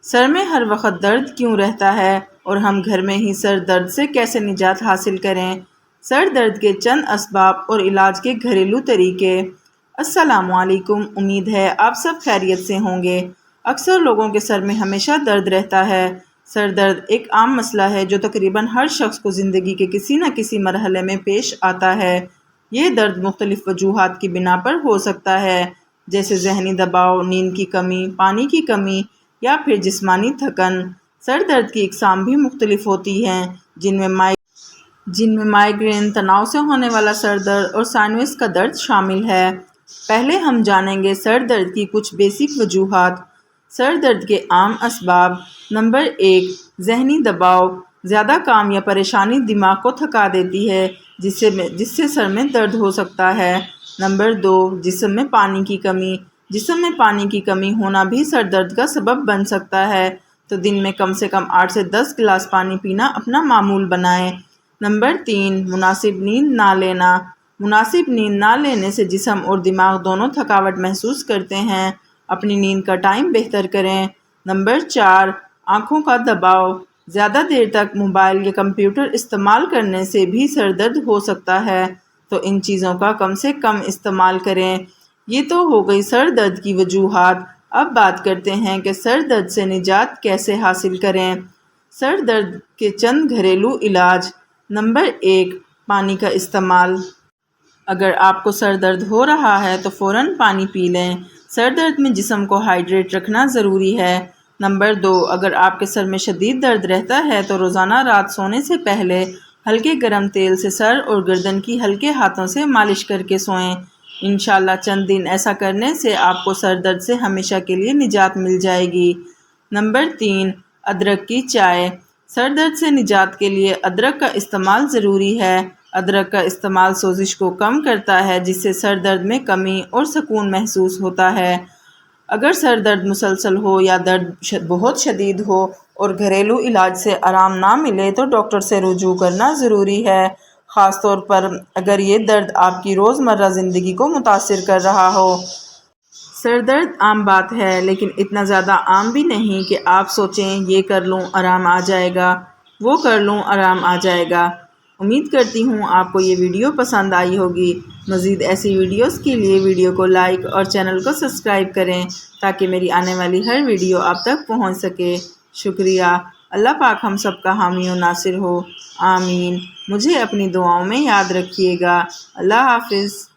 سر میں ہر وقت درد کیوں رہتا ہے اور ہم گھر میں ہی سر درد سے کیسے نجات حاصل کریں؟ سر درد کے چند اسباب اور علاج کے گھریلو طریقے۔ السلام علیکم، امید ہے آپ سب خیریت سے ہوں گے۔ اکثر لوگوں کے سر میں ہمیشہ درد رہتا ہے۔ سر درد ایک عام مسئلہ ہے جو تقریباً ہر شخص کو زندگی کے کسی نہ کسی مرحلے میں پیش آتا ہے۔ یہ درد مختلف وجوہات کی بنا پر ہو سکتا ہے، جیسے ذہنی دباؤ، نیند کی کمی، پانی کی کمی یا پھر جسمانی تھکن۔ سر درد کی اقسام بھی مختلف ہوتی ہیں، جن میں مائیگرین، تناؤ سے ہونے والا سر درد اور سائنس کا درد شامل ہے۔ پہلے ہم جانیں گے سر درد کی کچھ بیسک وجوہات۔ سر درد کے عام اسباب۔ نمبر 1، ذہنی دباؤ۔ زیادہ کام یا پریشانی دماغ کو تھکا دیتی ہے، جس سے سر میں درد ہو سکتا ہے۔ نمبر 2، جسم میں پانی کی کمی۔ جسم میں پانی کی کمی ہونا بھی سر درد کا سبب بن سکتا ہے، تو دن میں کم سے کم 8 سے 10 گلاس پانی پینا اپنا معمول بنائیں۔ نمبر 3، مناسب نیند نہ لینا۔ مناسب نیند نہ لینے سے جسم اور دماغ دونوں تھکاوٹ محسوس کرتے ہیں۔ اپنی نیند کا ٹائم بہتر کریں۔ نمبر 4، آنکھوں کا دباؤ۔ زیادہ دیر تک موبائل یا کمپیوٹر استعمال کرنے سے بھی سر درد ہو سکتا ہے، تو ان چیزوں کا کم سے کم استعمال کریں۔ یہ تو ہو گئی سر درد کی وجوہات۔ اب بات کرتے ہیں کہ سر درد سے نجات کیسے حاصل کریں۔ سر درد کے چند گھریلو علاج۔ نمبر 1، پانی کا استعمال۔ اگر آپ کو سر درد ہو رہا ہے تو فوراً پانی پی لیں۔ سر درد میں جسم کو ہائیڈریٹ رکھنا ضروری ہے۔ نمبر 2، اگر آپ کے سر میں شدید درد رہتا ہے تو روزانہ رات سونے سے پہلے ہلکے گرم تیل سے سر اور گردن کی ہلکے ہاتھوں سے مالش کر کے سوئیں۔ انشاءاللہ چند دن ایسا کرنے سے آپ کو سر درد سے ہمیشہ کے لیے نجات مل جائے گی۔ نمبر 3، ادرک کی چائے۔ سر درد سے نجات کے لیے ادرک کا استعمال ضروری ہے۔ ادرک کا استعمال سوزش کو کم کرتا ہے، جس سے سر درد میں کمی اور سکون محسوس ہوتا ہے۔ اگر سر درد مسلسل ہو یا درد بہت شدید ہو اور گھریلو علاج سے آرام نہ ملے تو ڈاکٹر سے رجوع کرنا ضروری ہے، خاص طور پر اگر یہ درد آپ کی روزمرہ زندگی کو متاثر کر رہا ہو۔ سر درد عام بات ہے، لیکن اتنا زیادہ عام بھی نہیں کہ آپ سوچیں یہ کر لوں آرام آ جائے گا، وہ کر لوں آرام آ جائے گا۔ امید کرتی ہوں آپ کو یہ ویڈیو پسند آئی ہوگی۔ مزید ایسی ویڈیوز کے لیے ویڈیو کو لائک اور چینل کو سبسکرائب کریں تاکہ میری آنے والی ہر ویڈیو آپ تک پہنچ سکے۔ شکریہ۔ اللہ پاک ہم سب کا حامی و ناصر ہو۔ آمین۔ مجھے اپنی دعاؤں میں یاد رکھیے گا۔ اللہ حافظ۔